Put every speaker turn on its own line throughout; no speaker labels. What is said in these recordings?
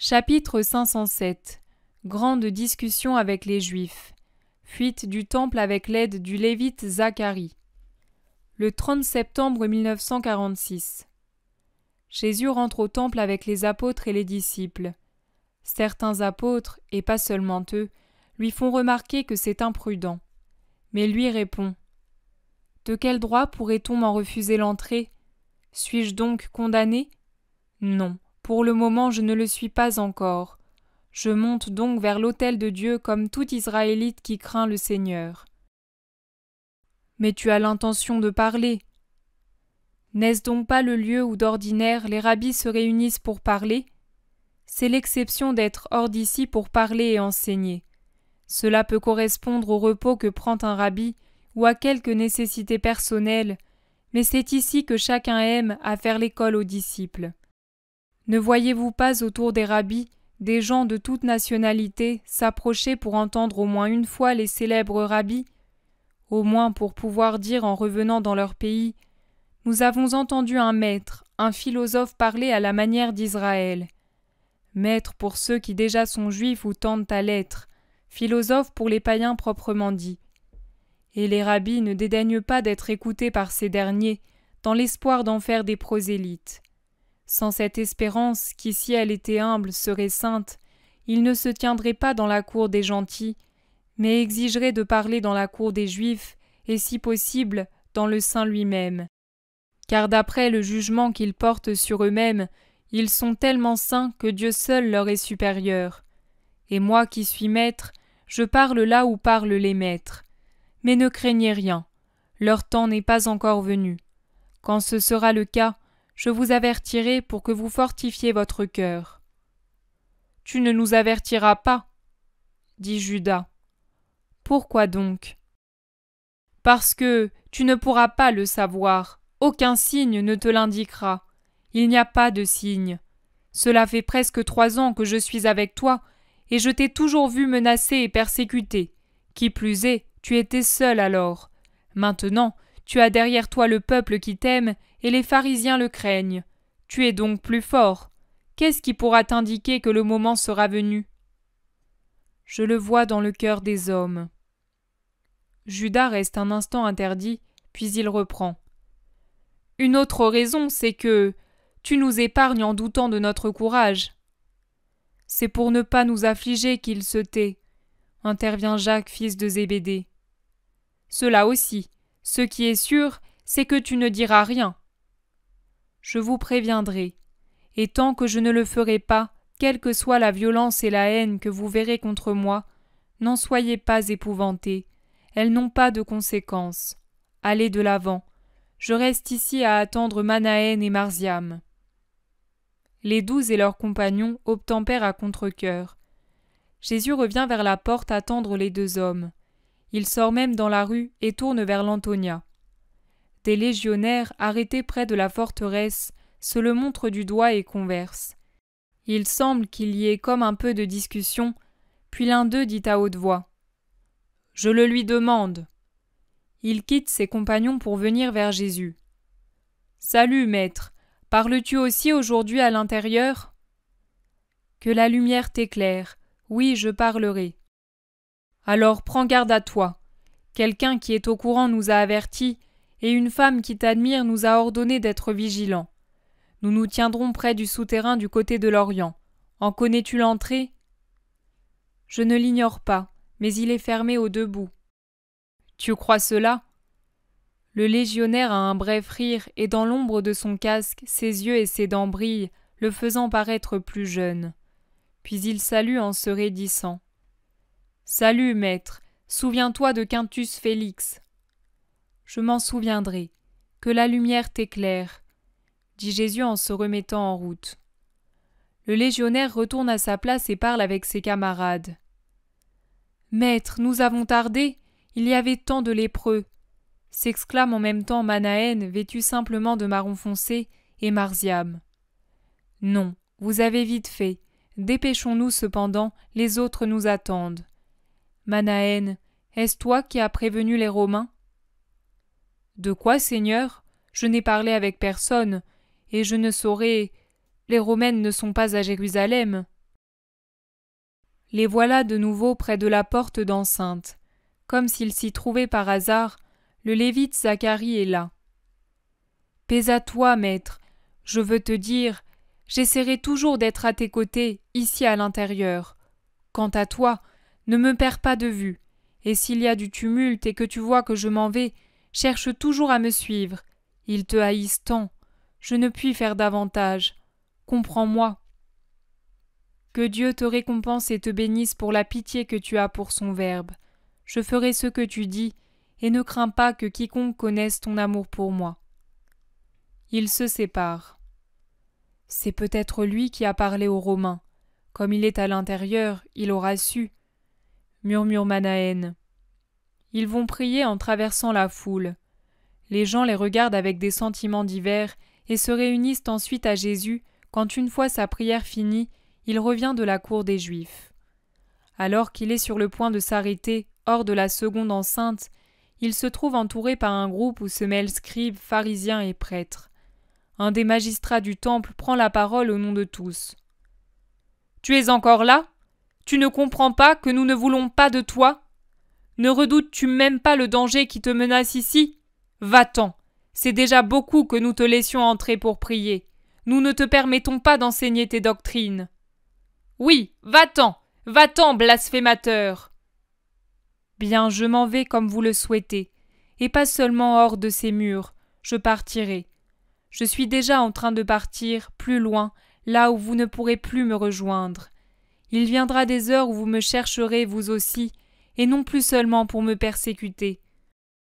Chapitre 507. Grande discussion avec les Juifs. Fuite du temple avec l'aide du lévite Zacharie. Le 30 septembre 1946. Jésus rentre au temple avec les apôtres et les disciples. Certains apôtres, et pas seulement eux, lui font remarquer que c'est imprudent. Mais lui répond : « De quel droit pourrait-on m'en refuser l'entrée ? Suis-je donc condamné ? Non. Pour le moment, je ne le suis pas encore. Je monte donc vers l'autel de Dieu comme tout Israélite qui craint le Seigneur. » « Mais tu as l'intention de parler. N'est-ce donc pas le lieu où d'ordinaire les rabbis se réunissent pour parler ? C'est l'exception d'être hors d'ici pour parler et enseigner. Cela peut correspondre au repos que prend un rabbi ou à quelque nécessité personnelle, mais c'est ici que chacun aime à faire l'école aux disciples. Ne voyez-vous pas autour des rabbis des gens de toute nationalité s'approcher pour entendre au moins une fois les célèbres rabbis, au moins pour pouvoir dire en revenant dans leur pays : « Nous avons entendu un maître, un philosophe parler à la manière d'Israël. » Maître pour ceux qui déjà sont juifs ou tendent à l'être, philosophe pour les païens proprement dits. Et les rabbis ne dédaignent pas d'être écoutés par ces derniers, dans l'espoir d'en faire des prosélytes. Sans cette espérance, qui si elle était humble serait sainte, ils ne se tiendraient pas dans la cour des gentils, mais exigeraient de parler dans la cour des Juifs, et si possible, dans le sein lui-même. Car d'après le jugement qu'ils portent sur eux-mêmes, ils sont tellement saints que Dieu seul leur est supérieur. Et moi qui suis maître, je parle là où parlent les maîtres. Mais ne craignez rien, leur temps n'est pas encore venu. Quand ce sera le cas, je vous avertirai pour que vous fortifiez votre cœur. »« Tu ne nous avertiras pas, » dit Judas. « Pourquoi donc ? » ?»« Parce que tu ne pourras pas le savoir, aucun signe ne te l'indiquera. Il n'y a pas de signe. Cela fait presque 3 ans que je suis avec toi, et je t'ai toujours vu menacé et persécuté. Qui plus est, tu étais seul alors. Maintenant, tu as derrière toi le peuple qui t'aime, et les pharisiens le craignent. Tu es donc plus fort. Qu'est-ce qui pourra t'indiquer que le moment sera venu ? Je le vois dans le cœur des hommes. Judas reste un instant interdit, puis il reprend. Une autre raison, c'est que tu nous épargnes en doutant de notre courage. C'est pour ne pas nous affliger qu'il se tait, intervient Jacques, fils de Zébédée. Cela aussi, ce qui est sûr, c'est que tu ne diras rien. Je vous préviendrai, et tant que je ne le ferai pas, quelle que soit la violence et la haine que vous verrez contre moi, n'en soyez pas épouvantés, elles n'ont pas de conséquences. Allez de l'avant, je reste ici à attendre Manahen et Marziam. Les 12 et leurs compagnons obtempèrent à contre-cœur. Jésus revient vers la porte attendre les 2 hommes. Il sort même dans la rue et tourne vers l'Antonia. Des légionnaires, arrêtés près de la forteresse, se le montrent du doigt et conversent. Il semble qu'il y ait comme un peu de discussion, puis l'un d'eux dit à haute voix : « Je le lui demande. » Il quitte ses compagnons pour venir vers Jésus. « Salut, maître, parles-tu aussi aujourd'hui à l'intérieur ? » « Que la lumière t'éclaire, oui, je parlerai. »« Alors prends garde à toi. Quelqu'un qui est au courant nous a avertis, et une femme qui t'admire nous a ordonné d'être vigilants. Nous nous tiendrons près du souterrain du côté de l'Orient. En connais-tu l'entrée ? » ?»« Je ne l'ignore pas, mais il est fermé aux 2 bouts. »« Tu crois cela ? » Le légionnaire a un bref rire, et dans l'ombre de son casque, ses yeux et ses dents brillent, le faisant paraître plus jeune. Puis il salue en se raidissant. « Salut, maître, souviens-toi de Quintus Félix. »« Je m'en souviendrai. Que la lumière t'éclaire, » dit Jésus en se remettant en route. Le légionnaire retourne à sa place et parle avec ses camarades. « Maître, nous avons tardé, il y avait tant de lépreux » s'exclame en même temps Manahen, vêtu simplement de marron foncé, et Marziam. « Non, vous avez vite fait. Dépêchons-nous cependant, les autres nous attendent. Manahen, est-ce toi qui as prévenu les Romains ? » « De quoi, Seigneur ? Je n'ai parlé avec personne, et je ne saurais. Les Romaines ne sont pas à Jérusalem. » Les voilà de nouveau près de la porte d'enceinte. Comme s'il s'y trouvait par hasard, le lévite Zacharie est là. « Paix à toi, maître. Je veux te dire, j'essaierai toujours d'être à tes côtés, ici à l'intérieur. Quant à toi, ne me perds pas de vue, et s'il y a du tumulte et que tu vois que je m'en vais, cherche toujours à me suivre. Ils te haïssent tant. Je ne puis faire davantage. Comprends-moi. » Que Dieu te récompense et te bénisse pour la pitié que tu as pour son Verbe. Je ferai ce que tu dis, et ne crains pas que quiconque connaisse ton amour pour moi. Ils se séparent. C'est peut-être lui qui a parlé aux Romains. Comme il est à l'intérieur, il aura su, murmure Manahen. Ils vont prier en traversant la foule. Les gens les regardent avec des sentiments divers et se réunissent ensuite à Jésus quand, une fois sa prière finie, il revient de la cour des Juifs. Alors qu'il est sur le point de s'arrêter, hors de la seconde enceinte, il se trouve entouré par un groupe où se mêlent scribes, pharisiens et prêtres. Un des magistrats du temple prend la parole au nom de tous. « Tu es encore là ? Tu ne comprends pas que nous ne voulons pas de toi ? Ne redoutes-tu même pas le danger qui te menace ici ? Va-t'en ! C'est déjà beaucoup que nous te laissions entrer pour prier. Nous ne te permettons pas d'enseigner tes doctrines. » « Oui, va-t'en ! Va-t'en, blasphémateur !»« Bien, je m'en vais comme vous le souhaitez, et pas seulement hors de ces murs, je partirai. Je suis déjà en train de partir, plus loin, là où vous ne pourrez plus me rejoindre. Il viendra des heures où vous me chercherez vous aussi, et non plus seulement pour me persécuter.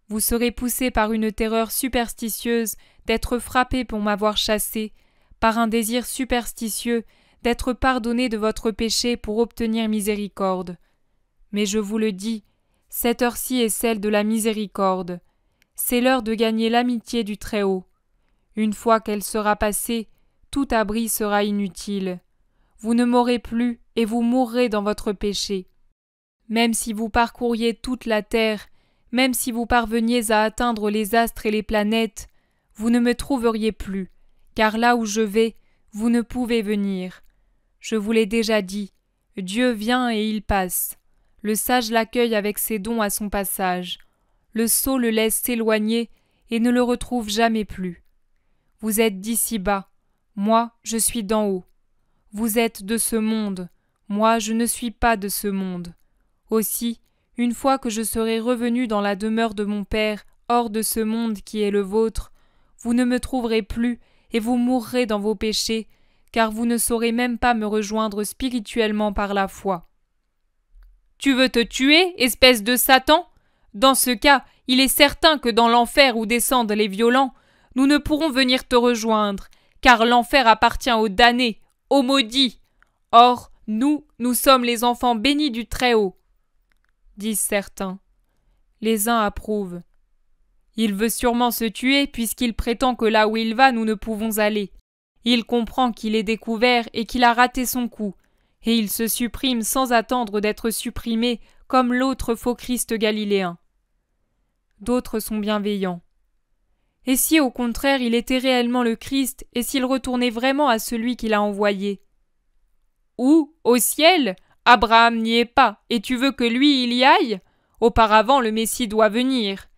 Vous serez poussé par une terreur superstitieuse d'être frappé pour m'avoir chassé, par un désir superstitieux d'être pardonné de votre péché pour obtenir miséricorde. Mais je vous le dis, cette heure-ci est celle de la miséricorde. C'est l'heure de gagner l'amitié du Très-Haut. Une fois qu'elle sera passée, tout abri sera inutile. Vous ne m'aurez plus et vous mourrez dans votre péché. Même si vous parcouriez toute la terre, même si vous parveniez à atteindre les astres et les planètes, vous ne me trouveriez plus, car là où je vais, vous ne pouvez venir. Je vous l'ai déjà dit, Dieu vient et il passe. Le sage l'accueille avec ses dons à son passage. Le sot le laisse s'éloigner et ne le retrouve jamais plus. Vous êtes d'ici bas, moi je suis d'en haut. Vous êtes de ce monde, moi je ne suis pas de ce monde. Aussi, une fois que je serai revenu dans la demeure de mon Père, hors de ce monde qui est le vôtre, vous ne me trouverez plus et vous mourrez dans vos péchés, car vous ne saurez même pas me rejoindre spirituellement par la foi. Tu veux te tuer, espèce de Satan ? Dans ce cas, il est certain que dans l'enfer où descendent les violents, nous ne pourrons venir te rejoindre, car l'enfer appartient aux damnés, aux maudits. Or, nous sommes les enfants bénis du Très-Haut. Disent certains. Les uns approuvent. Il veut sûrement se tuer puisqu'il prétend que là où il va, nous ne pouvons aller. Il comprend qu'il est découvert et qu'il a raté son coup, et il se supprime sans attendre d'être supprimé comme l'autre faux Christ galiléen. D'autres sont bienveillants. Et si au contraire il était réellement le Christ et s'il retournait vraiment à celui qui l'a envoyé ? Où ? Au ciel ? Abraham n'y est pas, et tu veux que lui il y aille ? Auparavant le Messie doit venir.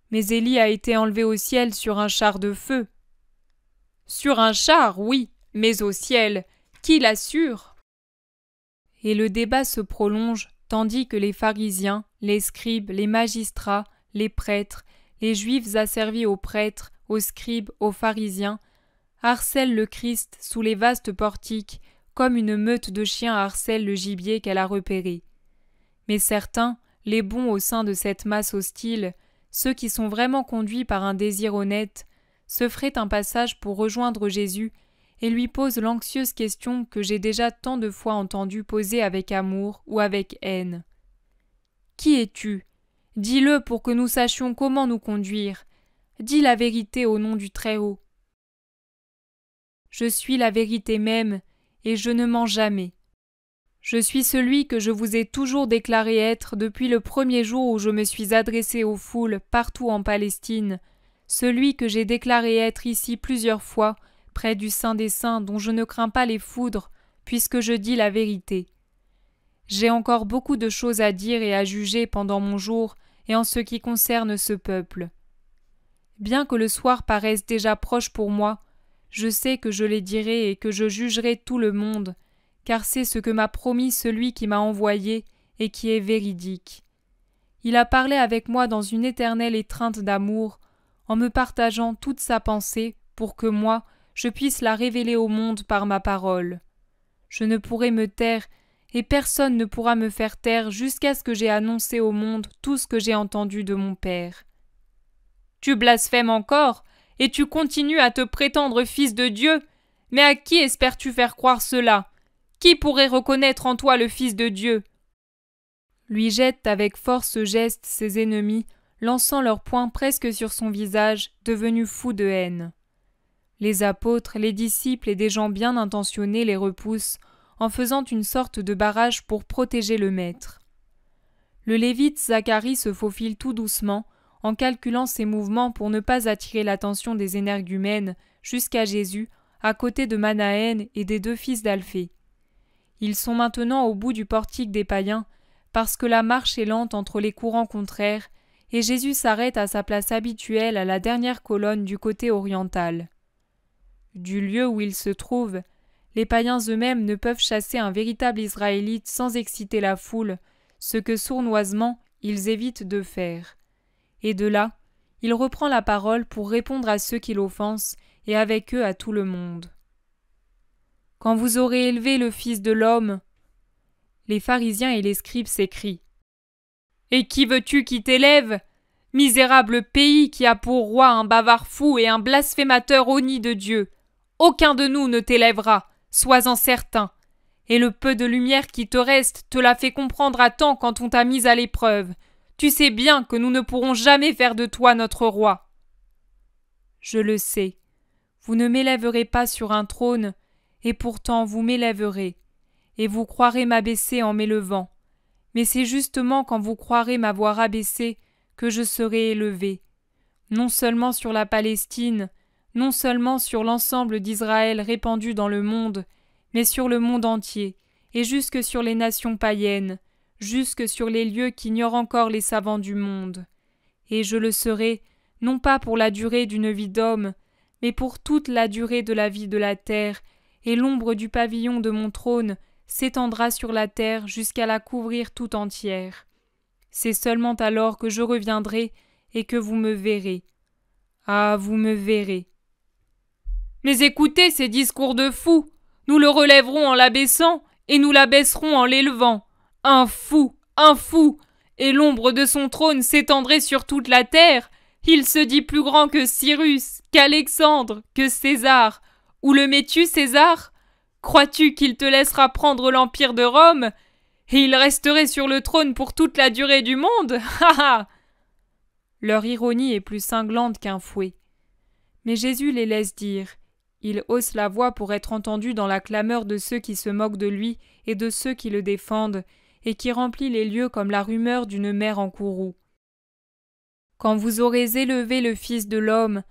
Mais Élie a été enlevé au ciel sur un char de feu. Sur un char, oui, mais au ciel, qui l'assure ? Et le débat se prolonge, tandis que les pharisiens, les scribes, les magistrats, les prêtres, les juifs asservis aux prêtres, aux scribes, aux pharisiens, harcèlent le Christ sous les vastes portiques, comme une meute de chiens harcèle le gibier qu'elle a repéré. Mais certains, les bons au sein de cette masse hostile, ceux qui sont vraiment conduits par un désir honnête, se feraient un passage pour rejoindre Jésus et lui posent l'anxieuse question que j'ai déjà tant de fois entendu poser avec amour ou avec haine. « Qui es-tu ? Dis-le pour que nous sachions comment nous conduire. Dis la vérité au nom du Très-Haut. » Je suis la vérité même, et je ne mens jamais. Je suis celui que je vous ai toujours déclaré être depuis le premier jour où je me suis adressé aux foules partout en Palestine, celui que j'ai déclaré être ici plusieurs fois, près du Saint des Saints dont je ne crains pas les foudres, puisque je dis la vérité. J'ai encore beaucoup de choses à dire et à juger pendant mon jour et en ce qui concerne ce peuple. Bien que le soir paraisse déjà proche pour moi, je sais que je les dirai et que je jugerai tout le monde, car c'est ce que m'a promis celui qui m'a envoyé et qui est véridique. Il a parlé avec moi dans une éternelle étreinte d'amour, en me partageant toute sa pensée pour que moi, je puisse la révéler au monde par ma parole. Je ne pourrai me taire, et personne ne pourra me faire taire jusqu'à ce que j'aie annoncé au monde tout ce que j'ai entendu de mon Père. Tu blasphèmes encore, et tu continues à te prétendre fils de Dieu, mais à qui espères-tu faire croire cela? Qui pourrait reconnaître en toi le Fils de Dieu? Lui jette avec force ce geste ses ennemis, lançant leurs poings presque sur son visage, devenu fou de haine. Les apôtres, les disciples et des gens bien intentionnés les repoussent, en faisant une sorte de barrage pour protéger le maître. Le lévite Zacharie se faufile tout doucement, en calculant ses mouvements pour ne pas attirer l'attention des énergumènes jusqu'à Jésus, à côté de Manaën et des 2 fils d'Alphée. Ils sont maintenant au bout du portique des païens, parce que la marche est lente entre les courants contraires, et Jésus s'arrête à sa place habituelle à la dernière colonne du côté oriental. Du lieu où il se trouve, les païens eux-mêmes ne peuvent chasser un véritable Israélite sans exciter la foule, ce que sournoisement ils évitent de faire. Et de là, il reprend la parole pour répondre à ceux qui l'offensent et avec eux à tout le monde. Quand vous aurez élevé le Fils de l'homme, les pharisiens et les scribes s'écrient. Et qui veux-tu qui t'élève? Misérable pays qui a pour roi un bavard fou et un blasphémateur honni de Dieu. Aucun de nous ne t'élèvera, sois-en certain. Et le peu de lumière qui te reste te l'a fait comprendre à temps quand on t'a mis à l'épreuve. Tu sais bien que nous ne pourrons jamais faire de toi notre roi. Je le sais. Vous ne m'élèverez pas sur un trône, et pourtant vous m'élèverez, et vous croirez m'abaisser en m'élevant. Mais c'est justement quand vous croirez m'avoir abaissé que je serai élevé, non seulement sur la Palestine, non seulement sur l'ensemble d'Israël répandu dans le monde, mais sur le monde entier, et jusque sur les nations païennes, jusque sur les lieux qu'ignorent encore les savants du monde. Et je le serai, non pas pour la durée d'une vie d'homme, mais pour toute la durée de la vie de la terre, et l'ombre du pavillon de mon trône s'étendra sur la terre jusqu'à la couvrir tout entière. C'est seulement alors que je reviendrai et que vous me verrez. Ah, vous me verrez. Mais écoutez ces discours de fous. Nous le relèverons en l'abaissant, et nous l'abaisserons en l'élevant. Un fou, et l'ombre de son trône s'étendrait sur toute la terre. Il se dit plus grand que Cyrus, qu'Alexandre, que César. Où le mets-tu, César? Crois-tu qu'il te laissera prendre l'empire de Rome? Et il resterait sur le trône pour toute la durée du monde? Ha ha! Leur ironie est plus cinglante qu'un fouet. Mais Jésus les laisse dire. Il hausse la voix pour être entendu dans la clameur de ceux qui se moquent de lui et de ceux qui le défendent, et qui remplit les lieux comme la rumeur d'une mer en courroux. Quand vous aurez élevé le Fils de l'homme,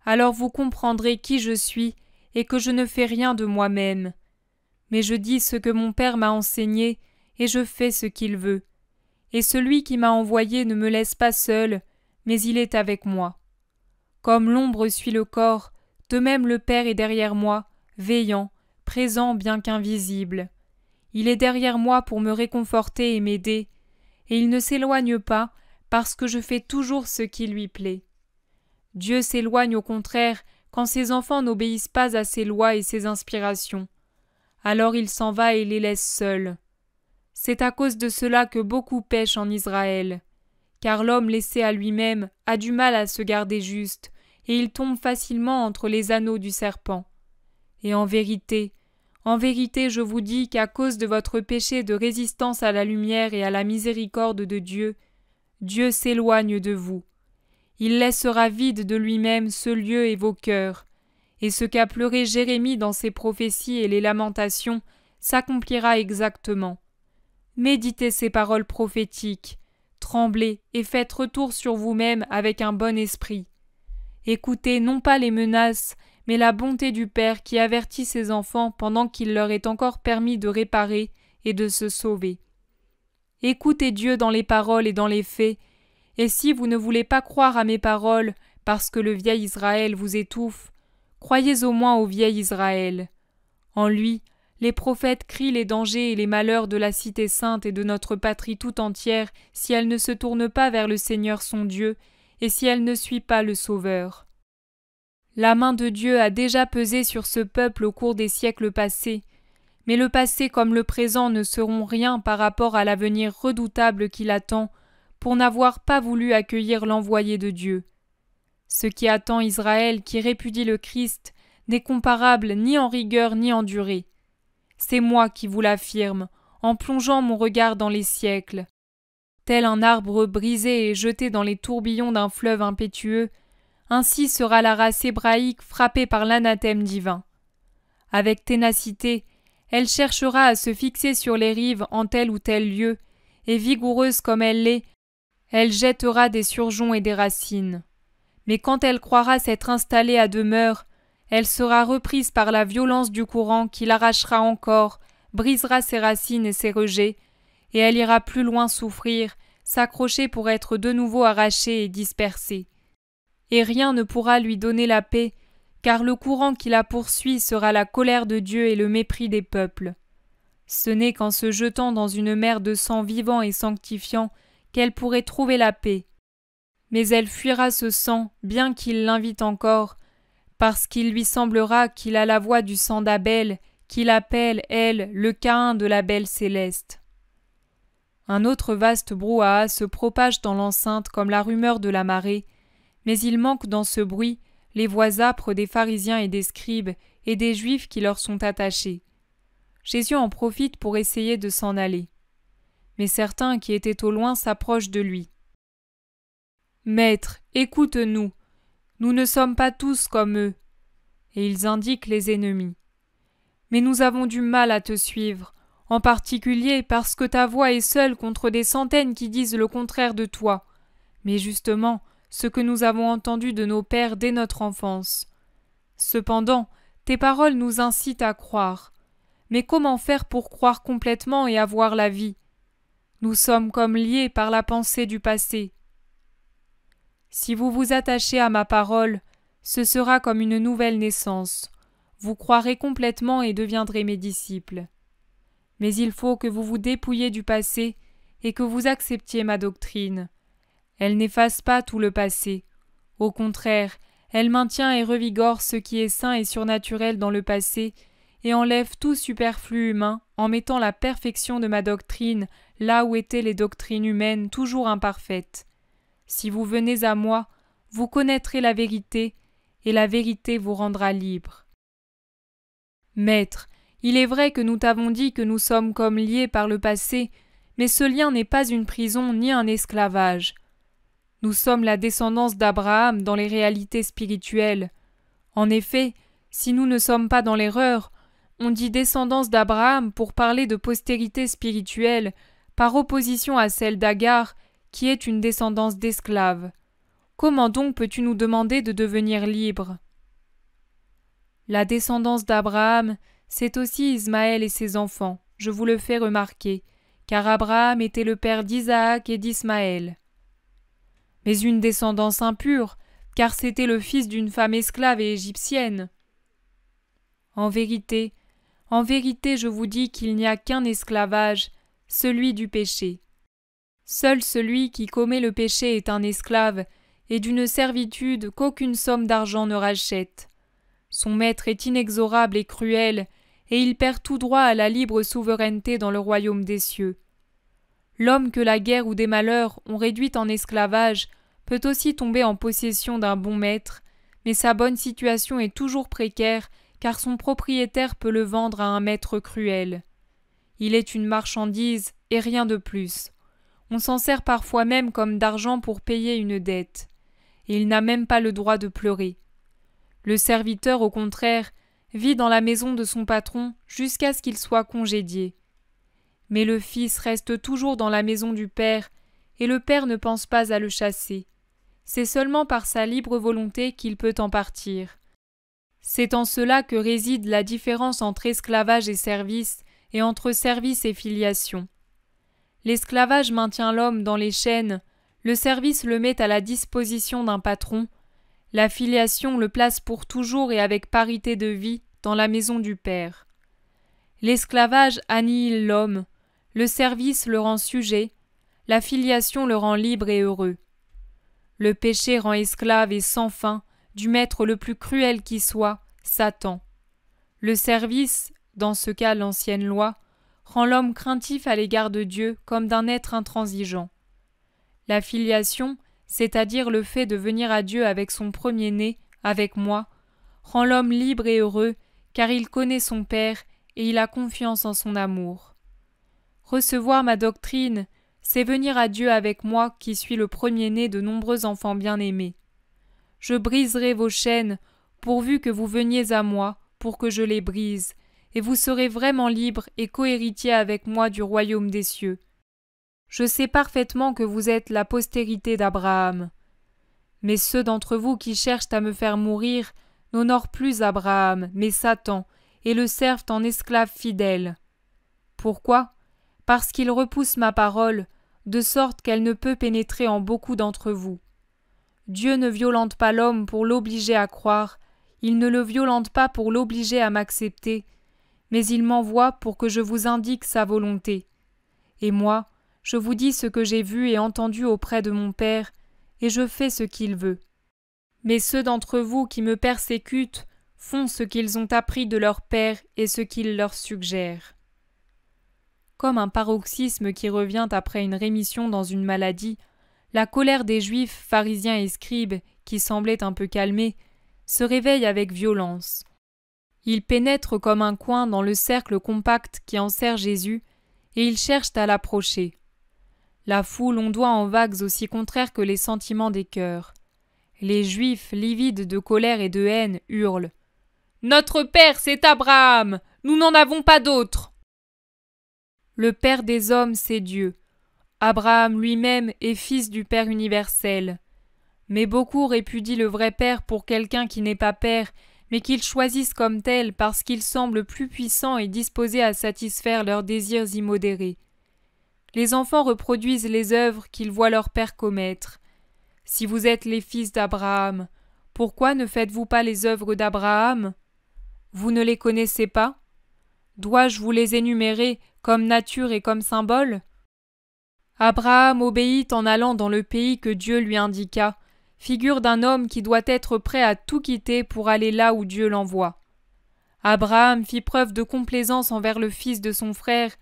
alors vous comprendrez qui je suis et que je ne fais rien de moi-même. Mais je dis ce que mon Père m'a enseigné, et je fais ce qu'il veut. Et celui qui m'a envoyé ne me laisse pas seul, mais il est avec moi. Comme l'ombre suit le corps, de même le Père est derrière moi, veillant, présent bien qu'invisible. Il est derrière moi pour me réconforter et m'aider, et il ne s'éloigne pas parce que je fais toujours ce qui lui plaît. Dieu s'éloigne au contraire quand ses enfants n'obéissent pas à ses lois et ses inspirations. Alors il s'en va et les laisse seuls. C'est à cause de cela que beaucoup pêchent en Israël, car l'homme laissé à lui-même a du mal à se garder juste, et il tombe facilement entre les anneaux du serpent. Et en vérité, je vous dis qu'à cause de votre péché de résistance à la lumière et à la miséricorde de Dieu, Dieu s'éloigne de vous. Il laissera vide de lui-même ce lieu et vos cœurs, et ce qu'a pleuré Jérémie dans ses prophéties et les lamentations s'accomplira exactement. Méditez ces paroles prophétiques, tremblez et faites retour sur vous-même avec un bon esprit. Écoutez non pas les menaces, mais la bonté du Père qui avertit ses enfants pendant qu'il leur est encore permis de réparer et de se sauver. écoutez Dieu dans les paroles et dans les faits, et si vous ne voulez pas croire à mes paroles, parce que le vieil Israël vous étouffe, croyez au moins au vieil Israël. En lui, les prophètes crient les dangers et les malheurs de la cité sainte et de notre patrie tout entière si elle ne se tourne pas vers le Seigneur son Dieu, et si elle ne suit pas le Sauveur. La main de Dieu a déjà pesé sur ce peuple au cours des siècles passés, mais le passé comme le présent ne seront rien par rapport à l'avenir redoutable qui l'attend, pour n'avoir pas voulu accueillir l'envoyé de Dieu. Ce qui attend Israël qui répudie le Christ n'est comparable ni en rigueur ni en durée. C'est moi qui vous l'affirme, en plongeant mon regard dans les siècles. Tel un arbre brisé et jeté dans les tourbillons d'un fleuve impétueux, ainsi sera la race hébraïque frappée par l'anathème divin. Avec ténacité, elle cherchera à se fixer sur les rives en tel ou tel lieu, et vigoureuse comme elle l'est, elle jettera des surgeons et des racines. Mais quand elle croira s'être installée à demeure, elle sera reprise par la violence du courant qui l'arrachera encore, brisera ses racines et ses rejets, et elle ira plus loin souffrir, s'accrocher pour être de nouveau arrachée et dispersée. Et rien ne pourra lui donner la paix, car le courant qui la poursuit sera la colère de Dieu et le mépris des peuples. Ce n'est qu'en se jetant dans une mer de sang vivant et sanctifiant qu'elle pourrait trouver la paix. Mais elle fuira ce sang, bien qu'il l'invite encore, parce qu'il lui semblera qu'il a la voix du sang d'Abel, qu'il appelle, elle, le Caïn de la belle céleste. Un autre vaste brouhaha se propage dans l'enceinte comme la rumeur de la marée, mais il manque dans ce bruit les voix âpres des pharisiens et des scribes et des juifs qui leur sont attachés. Jésus en profite pour essayer de s'en aller. Mais certains qui étaient au loin s'approchent de lui. « Maître, écoute-nous, nous ne sommes pas tous comme eux. » Et ils indiquent les ennemis. « Mais nous avons du mal à te suivre, en particulier parce que ta voix est seule contre des centaines qui disent le contraire de toi. Mais justement, ce que nous avons entendu de nos pères dès notre enfance. Cependant, tes paroles nous incitent à croire. Mais comment faire pour croire complètement et avoir la vie ? Nous sommes comme liés par la pensée du passé. Si vous vous attachez à ma parole, ce sera comme une nouvelle naissance. Vous croirez complètement et deviendrez mes disciples. Mais il faut que vous vous dépouilliez du passé et que vous acceptiez ma doctrine. Elle n'efface pas tout le passé. Au contraire, elle maintient et revigore ce qui est saint et surnaturel dans le passé et enlève tout superflu humain en mettant la perfection de ma doctrine là où étaient les doctrines humaines toujours imparfaites. Si vous venez à moi, vous connaîtrez la vérité, et la vérité vous rendra libre. Maître, il est vrai que nous t'avons dit que nous sommes comme liés par le passé, mais ce lien n'est pas une prison ni un esclavage. Nous sommes la descendance d'Abraham dans les réalités spirituelles. En effet, si nous ne sommes pas dans l'erreur, on dit descendance d'Abraham pour parler de postérité spirituelle, par opposition à celle d'Agar, qui est une descendance d'esclaves. Comment donc peux-tu nous demander de devenir libres ? La descendance d'Abraham, c'est aussi Ismaël et ses enfants, je vous le fais remarquer, car Abraham était le père d'Isaac et d'Ismaël. Mais une descendance impure, car c'était le fils d'une femme esclave et égyptienne. En vérité, je vous dis qu'il n'y a qu'un esclavage, celui du péché. Seul celui qui commet le péché est un esclave, et d'une servitude qu'aucune somme d'argent ne rachète. Son maître est inexorable et cruel, et il perd tout droit à la libre souveraineté dans le royaume des cieux. L'homme que la guerre ou des malheurs ont réduit en esclavage peut aussi tomber en possession d'un bon maître, mais sa bonne situation est toujours précaire, car son propriétaire peut le vendre à un maître cruel. Il est une marchandise et rien de plus. On s'en sert parfois même comme d'argent pour payer une dette. Et il n'a même pas le droit de pleurer. Le serviteur, au contraire, vit dans la maison de son patron jusqu'à ce qu'il soit congédié. Mais le fils reste toujours dans la maison du père, et le père ne pense pas à le chasser. C'est seulement par sa libre volonté qu'il peut en partir. C'est en cela que réside la différence entre esclavage et service, et entre service et filiation. L'esclavage maintient l'homme dans les chaînes, le service le met à la disposition d'un patron, la filiation le place pour toujours et avec parité de vie dans la maison du Père. L'esclavage annihile l'homme, le service le rend sujet, la filiation le rend libre et heureux. Le péché rend esclave et sans fin du maître le plus cruel qui soit, Satan. Le service, dans ce cas l'ancienne loi, rend l'homme craintif à l'égard de Dieu comme d'un être intransigeant. La filiation, c'est-à-dire le fait de venir à Dieu avec son premier-né, avec moi, rend l'homme libre et heureux, car il connaît son Père et il a confiance en son amour. Recevoir ma doctrine, c'est venir à Dieu avec moi qui suis le premier-né de nombreux enfants bien-aimés. Je briserai vos chaînes, pourvu que vous veniez à moi, pour que je les brise, et vous serez vraiment libres et cohéritiers avec moi du royaume des cieux. Je sais parfaitement que vous êtes la postérité d'Abraham. Mais ceux d'entre vous qui cherchent à me faire mourir n'honorent plus Abraham, mais Satan, et le servent en esclave fidèle. Pourquoi ? Parce qu'ils repoussent ma parole, de sorte qu'elle ne peut pénétrer en beaucoup d'entre vous. Dieu ne violente pas l'homme pour l'obliger à croire, il ne le violente pas pour l'obliger à m'accepter, mais il m'envoie pour que je vous indique sa volonté. Et moi, je vous dis ce que j'ai vu et entendu auprès de mon Père, et je fais ce qu'il veut. Mais ceux d'entre vous qui me persécutent font ce qu'ils ont appris de leur Père et ce qu'il leur suggère. Comme un paroxysme qui revient après une rémission dans une maladie, la colère des Juifs, pharisiens et scribes, qui semblait un peu calmée, se réveille avec violence. Ils pénètrent comme un coin dans le cercle compact qui enserre Jésus, et ils cherchent à l'approcher. La foule ondoie en vagues aussi contraires que les sentiments des cœurs. Les Juifs, livides de colère et de haine, hurlent « Notre Père, c'est Abraham! Nous n'en avons pas d'autre !» Le Père des hommes, c'est Dieu. Abraham lui-même est fils du Père universel. Mais beaucoup répudient le vrai Père pour quelqu'un qui n'est pas Père, mais qu'ils choisissent comme tel parce qu'il semble plus puissant et disposé à satisfaire leurs désirs immodérés. Les enfants reproduisent les œuvres qu'ils voient leur père commettre. Si vous êtes les fils d'Abraham, pourquoi ne faites-vous pas les œuvres d'Abraham ? Vous ne les connaissez pas ? Dois-je vous les énumérer comme nature et comme symbole ? Abraham obéit en allant dans le pays que Dieu lui indiqua, figure d'un homme qui doit être prêt à tout quitter pour aller là où Dieu l'envoie. Abraham fit preuve de complaisance envers le fils de son frère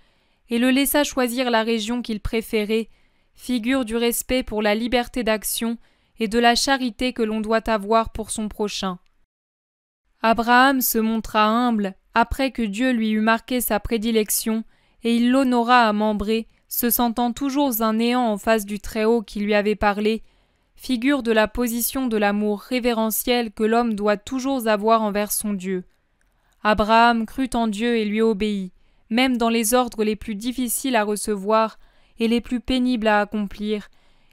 et le laissa choisir la région qu'il préférait, figure du respect pour la liberté d'action et de la charité que l'on doit avoir pour son prochain. Abraham se montra humble après que Dieu lui eut marqué sa prédilection et il l'honora à Mambré, se sentant toujours un néant en face du Très-Haut qui lui avait parlé, figure de la position de l'amour révérentiel que l'homme doit toujours avoir envers son Dieu. Abraham crut en Dieu et lui obéit, même dans les ordres les plus difficiles à recevoir et les plus pénibles à accomplir,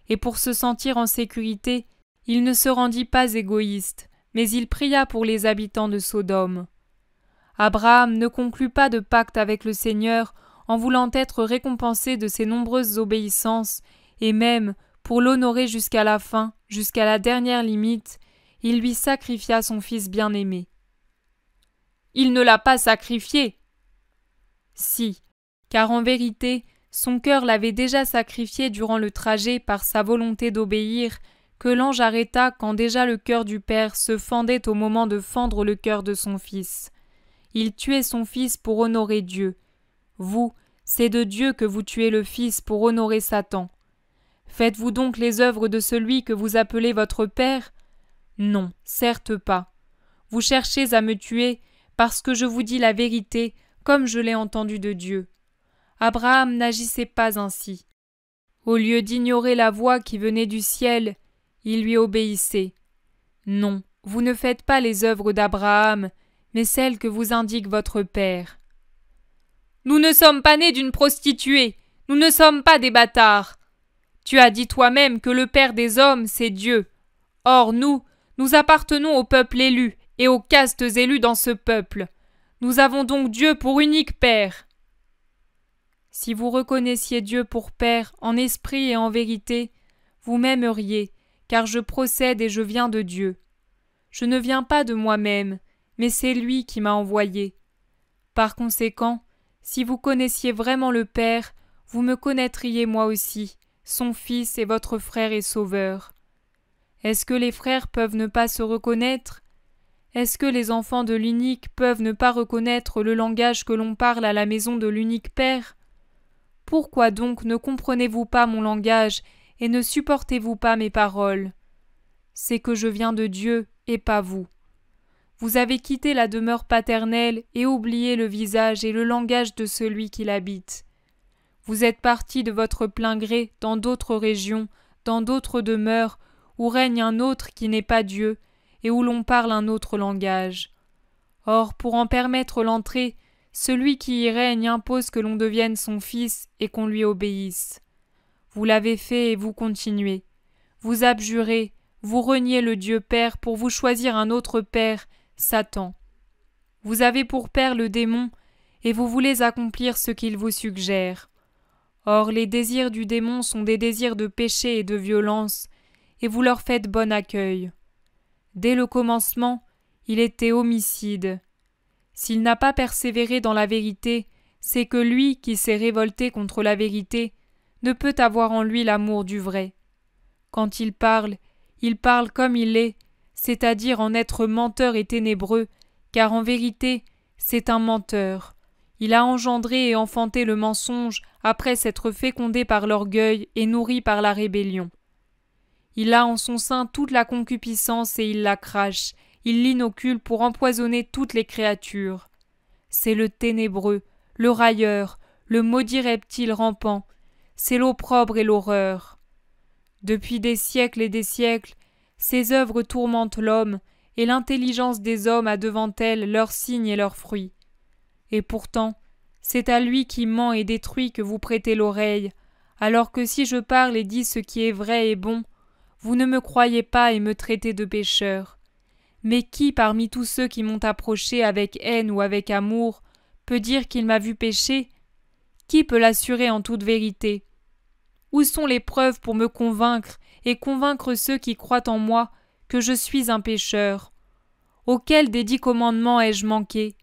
et pour se sentir en sécurité, il ne se rendit pas égoïste, mais il pria pour les habitants de Sodome. Abraham ne conclut pas de pacte avec le Seigneur en voulant être récompensé de ses nombreuses obéissances, et même, pour l'honorer jusqu'à la fin, jusqu'à la dernière limite, il lui sacrifia son fils bien-aimé. Il ne l'a pas sacrifié. Si, car en vérité, son cœur l'avait déjà sacrifié durant le trajet par sa volonté d'obéir, que l'ange arrêta quand déjà le cœur du Père se fendait au moment de fendre le cœur de son fils. Il tuait son fils pour honorer Dieu. Vous, c'est de Dieu que vous tuez le Fils pour honorer Satan. Faites-vous donc les œuvres de celui que vous appelez votre Père ? Non, certes pas. Vous cherchez à me tuer parce que je vous dis la vérité, comme je l'ai entendu de Dieu. Abraham n'agissait pas ainsi. Au lieu d'ignorer la voix qui venait du ciel, il lui obéissait. Non, vous ne faites pas les œuvres d'Abraham, mais celles que vous indique votre Père. Nous ne sommes pas nés d'une prostituée, nous ne sommes pas des bâtards. Tu as dit toi-même que le Père des hommes, c'est Dieu. Or nous appartenons au peuple élu et aux castes élus dans ce peuple. Nous avons donc Dieu pour unique Père. Si vous reconnaissiez Dieu pour Père en esprit et en vérité, vous m'aimeriez, car je procède et je viens de Dieu. Je ne viens pas de moi-même, mais c'est lui qui m'a envoyé. Par conséquent, si vous connaissiez vraiment le Père, vous me connaîtriez moi aussi, son Fils et votre frère et Sauveur. Est-ce que les frères peuvent ne pas se reconnaître? Est-ce que les enfants de l'unique peuvent ne pas reconnaître le langage que l'on parle à la maison de l'unique Père? Pourquoi donc ne comprenez-vous pas mon langage et ne supportez-vous pas mes paroles? C'est que je viens de Dieu et pas vous. Vous avez quitté la demeure paternelle et oublié le visage et le langage de celui qui l'habite. Vous êtes partis de votre plein gré dans d'autres régions, dans d'autres demeures, où règne un autre qui n'est pas Dieu, et où l'on parle un autre langage. Or, pour en permettre l'entrée, celui qui y règne impose que l'on devienne son fils et qu'on lui obéisse. Vous l'avez fait et vous continuez. Vous abjurez, vous reniez le Dieu Père pour vous choisir un autre Père, Satan. Vous avez pour père le démon, et vous voulez accomplir ce qu'il vous suggère. Or, les désirs du démon sont des désirs de péché et de violence, et vous leur faites bon accueil. Dès le commencement, il était homicide. S'il n'a pas persévéré dans la vérité, c'est que lui qui s'est révolté contre la vérité ne peut avoir en lui l'amour du vrai. Quand il parle comme il est, c'est-à-dire en être menteur et ténébreux, car en vérité, c'est un menteur. Il a engendré et enfanté le mensonge après s'être fécondé par l'orgueil et nourri par la rébellion. Il a en son sein toute la concupiscence et il la crache, il l'inocule pour empoisonner toutes les créatures. C'est le ténébreux, le railleur, le maudit reptile rampant, c'est l'opprobre et l'horreur. Depuis des siècles et des siècles, ses œuvres tourmentent l'homme, et l'intelligence des hommes a devant elle leurs signes et leurs fruits. Et pourtant, c'est à lui qui ment et détruit que vous prêtez l'oreille, alors que si je parle et dis ce qui est vrai et bon, vous ne me croyez pas et me traitez de pécheur. Mais qui parmi tous ceux qui m'ont approché avec haine ou avec amour peut dire qu'il m'a vu pécher? Qui peut l'assurer en toute vérité? Où sont les preuves pour me convaincre et convaincre ceux qui croient en moi que je suis un pécheur? Auquel des 10 commandements ai-je manqué?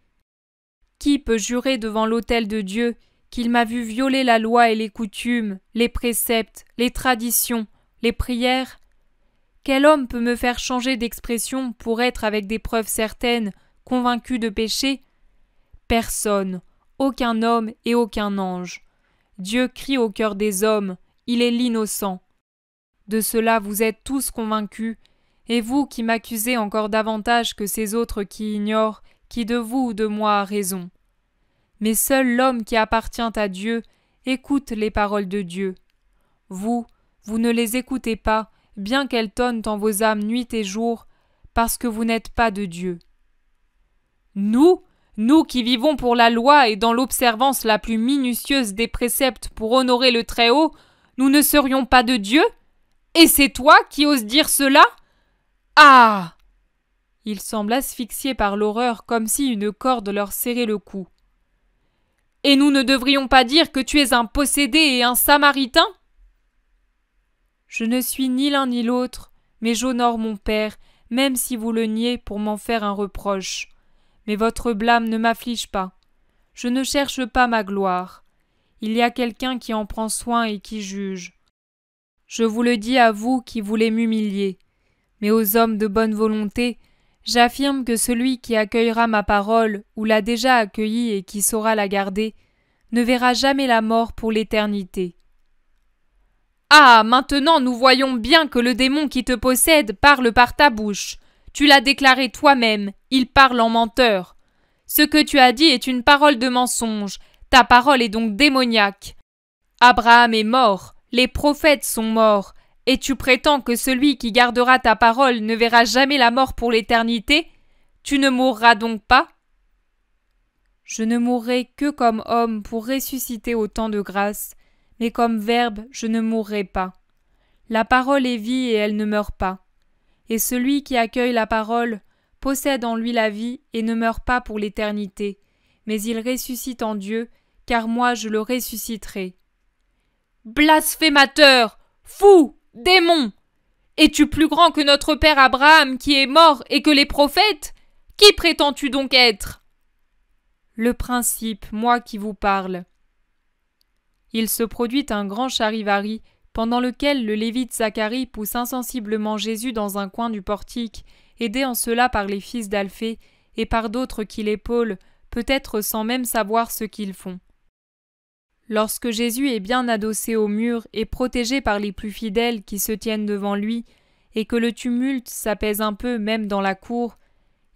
Qui peut jurer devant l'autel de Dieu qu'il m'a vu violer la loi et les coutumes, les préceptes, les traditions, les prières? Quel homme peut me faire changer d'expression pour être avec des preuves certaines, convaincu de péché? Personne, aucun homme et aucun ange. Dieu crie au cœur des hommes, il est l'innocent. De cela vous êtes tous convaincus, et vous qui m'accusez encore davantage que ces autres qui ignorent qui de vous ou de moi a raison. Mais seul l'homme qui appartient à Dieu écoute les paroles de Dieu. Vous ne les écoutez pas, bien qu'elles tonnent en vos âmes nuit et jour, parce que vous n'êtes pas de Dieu. Nous qui vivons pour la loi et dans l'observance la plus minutieuse des préceptes pour honorer le Très-Haut, nous ne serions pas de Dieu? Et c'est toi qui oses dire cela? Ah! Ils semblent asphyxiés par l'horreur comme si une corde leur serrait le cou. Et nous ne devrions pas dire que tu es un possédé et un samaritain? Je ne suis ni l'un ni l'autre, mais j'honore mon Père, même si vous le niez pour m'en faire un reproche. Mais votre blâme ne m'afflige pas. Je ne cherche pas ma gloire. Il y a quelqu'un qui en prend soin et qui juge. Je vous le dis à vous qui voulez m'humilier. Mais aux hommes de bonne volonté, j'affirme que celui qui accueillera ma parole ou l'a déjà accueillie et qui saura la garder, ne verra jamais la mort pour l'éternité. Ah, maintenant nous voyons bien que le démon qui te possède parle par ta bouche. Tu l'as déclaré toi-même, il parle en menteur. Ce que tu as dit est une parole de mensonge, ta parole est donc démoniaque. Abraham est mort, les prophètes sont morts, et tu prétends que celui qui gardera ta parole ne verra jamais la mort pour l'éternité? Tu ne mourras donc pas? Je ne mourrai que comme homme pour ressusciter au temps de grâce, mais comme Verbe je ne mourrai pas. La parole est vie et elle ne meurt pas. Et celui qui accueille la parole possède en lui la vie et ne meurt pas pour l'éternité, mais il ressuscite en Dieu, car moi je le ressusciterai. »
Blasphémateur! Fou! Démon! Es-tu plus grand que notre père Abraham qui est mort et que les prophètes? Qui prétends-tu donc être?
Le principe, moi qui vous parle. Il se produit un grand charivari, pendant lequel le lévite Zacharie pousse insensiblement Jésus dans un coin du portique, aidé en cela par les fils d'Alphée et par d'autres qui l'épaulent, peut-être sans même savoir ce qu'ils font. Lorsque Jésus est bien adossé au mur et protégé par les plus fidèles qui se tiennent devant lui, et que le tumulte s'apaise un peu même dans la cour,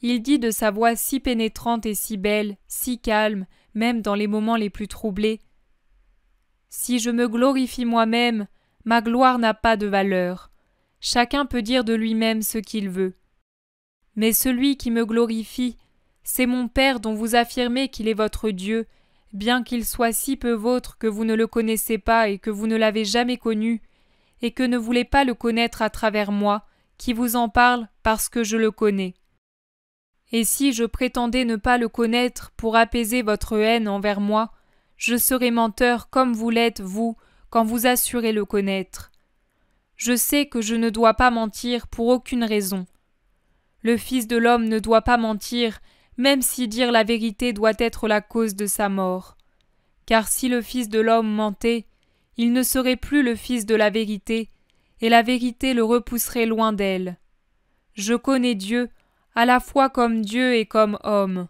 il dit de sa voix si pénétrante et si belle, si calme, même dans les moments les plus troublés: « Si je me glorifie moi-même, ma gloire n'a pas de valeur. Chacun peut dire de lui-même ce qu'il veut. Mais celui qui me glorifie, c'est mon Père dont vous affirmez qu'il est votre Dieu, bien qu'il soit si peu vôtre que vous ne le connaissez pas et que vous ne l'avez jamais connu, et que ne voulez pas le connaître à travers moi, qui vous en parle parce que je le connais. Et si je prétendais ne pas le connaître pour apaiser votre haine envers moi, je serais menteur comme vous l'êtes, vous, quand vous assurez le connaître. Je sais que je ne dois pas mentir pour aucune raison. Le Fils de l'homme ne doit pas mentir, même si dire la vérité doit être la cause de sa mort. Car si le Fils de l'homme mentait, il ne serait plus le Fils de la vérité, et la vérité le repousserait loin d'elle. Je connais Dieu, à la fois comme Dieu et comme homme.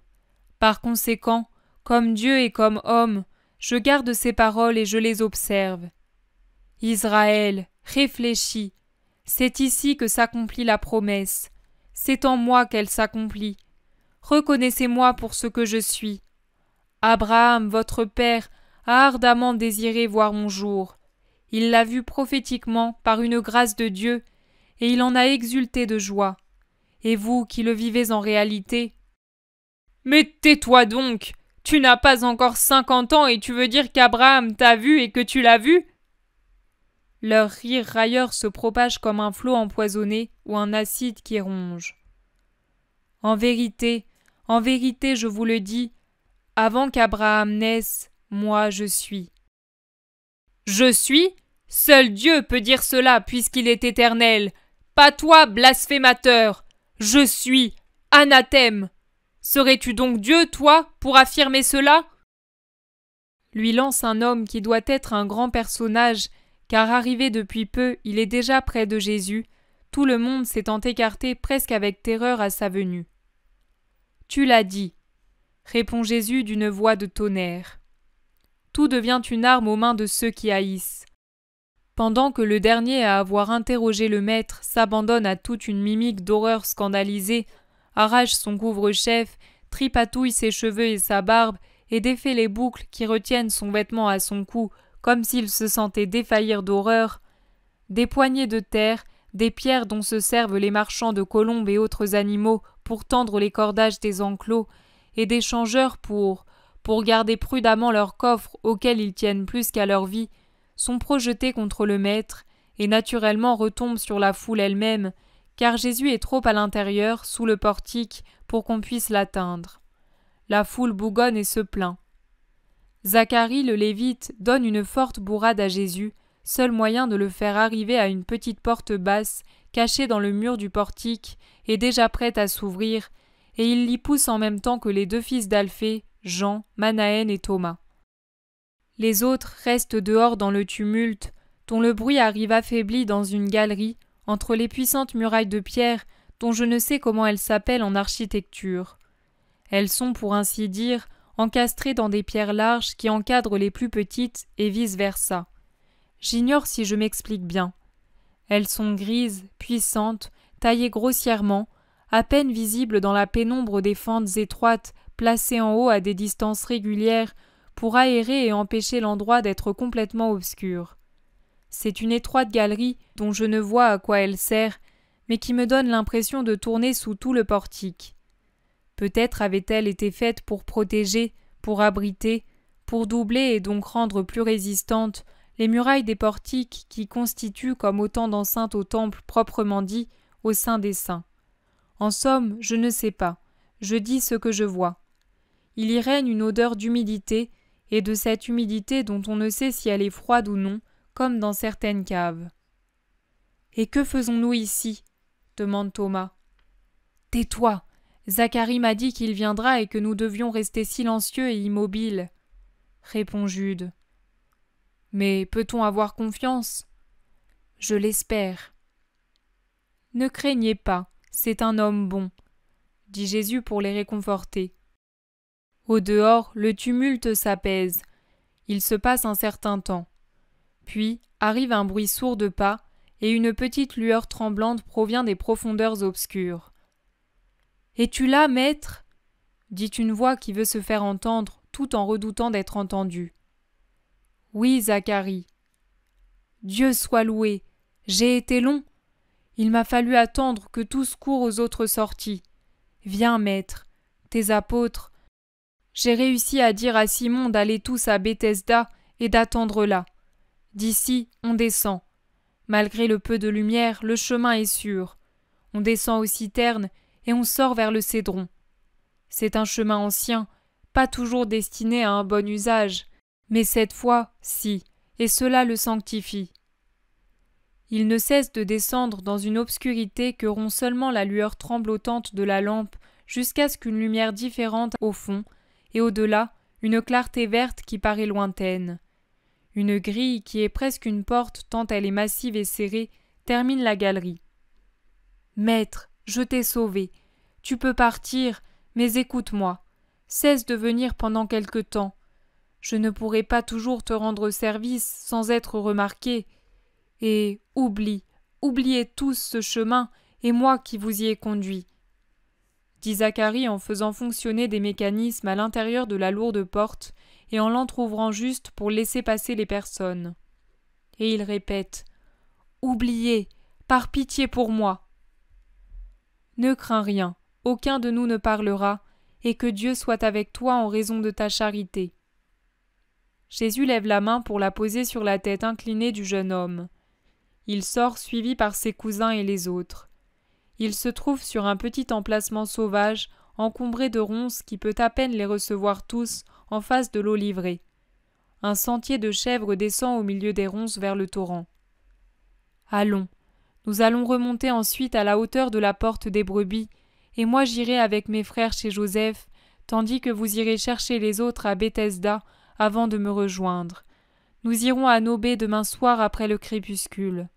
Par conséquent, comme Dieu et comme homme, je garde ses paroles et je les observe. Israël, réfléchis. C'est ici que s'accomplit la promesse. C'est en moi qu'elle s'accomplit. Reconnaissez-moi pour ce que je suis. Abraham, votre père, a ardemment désiré voir mon jour. Il l'a vu prophétiquement par une grâce de Dieu, et il en a exulté de joie. Et vous qui le vivez en réalité...
Mais tais-toi donc! Tu n'as pas encore 50 ans et tu veux dire qu'Abraham t'a vu et que tu l'as vu?
Leur rire railleur se propage comme un flot empoisonné ou un acide qui ronge. En vérité, je vous le dis, avant qu'Abraham naisse, moi je suis.
Je suis? Seul Dieu peut dire cela puisqu'il est éternel. Pas toi, blasphémateur. Je suis, anathème. Serais-tu donc Dieu, toi, pour affirmer cela?
Lui lance un homme qui doit être un grand personnage, car arrivé depuis peu, il est déjà près de Jésus, tout le monde s'étant écarté presque avec terreur à sa venue. « Tu l'as dit, » répond Jésus d'une voix de tonnerre. Tout devient une arme aux mains de ceux qui haïssent. Pendant que le dernier à avoir interrogé le maître s'abandonne à toute une mimique d'horreur scandalisée, arrache son couvre-chef, tripatouille ses cheveux et sa barbe et défait les boucles qui retiennent son vêtement à son cou comme s'il se sentait défaillir d'horreur, des poignées de terre, des pierres dont se servent les marchands de colombes et autres animaux pour tendre les cordages des enclos, et des changeurs pour garder prudemment leurs coffres auxquels ils tiennent plus qu'à leur vie, sont projetés contre le maître et naturellement retombent sur la foule elle-même, car Jésus est trop à l'intérieur, sous le portique, pour qu'on puisse l'atteindre. La foule bougonne et se plaint. Zacharie le Lévite donne une forte bourrade à Jésus, seul moyen de le faire arriver à une petite porte basse, cachée dans le mur du portique et déjà prête à s'ouvrir, et il l'y pousse en même temps que les deux fils d'Alphée, Jean, Manaën et Thomas. Les autres restent dehors dans le tumulte, dont le bruit arrive affaibli dans une galerie, entre les puissantes murailles de pierre, dont je ne sais comment elles s'appellent en architecture. Elles sont, pour ainsi dire, encastrées dans des pierres larges qui encadrent les plus petites et vice-versa. J'ignore si je m'explique bien. Elles sont grises, puissantes, taillées grossièrement, à peine visibles dans la pénombre des fentes étroites placées en haut à des distances régulières pour aérer et empêcher l'endroit d'être complètement obscur. C'est une étroite galerie dont je ne vois à quoi elle sert, mais qui me donne l'impression de tourner sous tout le portique. Peut-être avait-elle été faite pour protéger, pour abriter, pour doubler et donc rendre plus résistantes les murailles des portiques qui constituent comme autant d'enceintes au temple proprement dit, au sein des saints. En somme, je ne sais pas, je dis ce que je vois. Il y règne une odeur d'humidité, et de cette humidité dont on ne sait si elle est froide ou non, comme dans certaines caves. « Et que faisons-nous ici » demande Thomas. « Tais-toi, Zacharie m'a dit qu'il viendra et que nous devions rester silencieux et immobiles, » répond Jude. « Mais peut-on avoir confiance ?»« Je l'espère. »« Ne craignez pas, c'est un homme bon, » dit Jésus pour les réconforter. Au dehors, le tumulte s'apaise. Il se passe un certain temps. Puis arrive un bruit sourd de pas, et une petite lueur tremblante provient des profondeurs obscures. « Es-tu là, maître ?» dit une voix qui veut se faire entendre, tout en redoutant d'être entendue. « Oui, Zacharie. »« Dieu soit loué. J'ai été long. Il m'a fallu attendre que tous courent aux autres sorties. Viens, maître. Tes apôtres. J'ai réussi à dire à Simon d'aller tous à Bethesda et d'attendre là. D'ici, on descend. Malgré le peu de lumière, le chemin est sûr. On descend aux citernes et on sort vers le Cédron. C'est un chemin ancien, pas toujours destiné à un bon usage, mais cette fois, si, et cela le sanctifie. Il ne cesse de descendre dans une obscurité que rompt seulement la lueur tremblotante de la lampe jusqu'à ce qu'une lumière différente au fond, et au-delà, une clarté verte qui paraît lointaine. Une grille qui est presque une porte tant elle est massive et serrée termine la galerie. « Maître, je t'ai sauvé. Tu peux partir, mais écoute-moi. Cesse de venir pendant quelque temps. Je ne pourrai pas toujours te rendre service sans être remarqué. Et oubliez tous ce chemin et moi qui vous y ai conduit. » dit Zacharie en faisant fonctionner des mécanismes à l'intérieur de la lourde porte et en l'entr'ouvrant juste pour laisser passer les personnes. Et il répète « Oubliez, par pitié pour moi !» Ne crains rien, aucun de nous ne parlera, et que Dieu soit avec toi en raison de ta charité. Jésus lève la main pour la poser sur la tête inclinée du jeune homme. Il sort suivi par ses cousins et les autres. Il se trouve sur un petit emplacement sauvage, encombré de ronces qui peut à peine les recevoir tous en face de l'eau livrée. Un sentier de chèvres descend au milieu des ronces vers le torrent. Allons, nous allons remonter ensuite à la hauteur de la porte des brebis, et moi j'irai avec mes frères chez Joseph, tandis que vous irez chercher les autres à Bethesda avant de me rejoindre. Nous irons à Nobé demain soir après le crépuscule.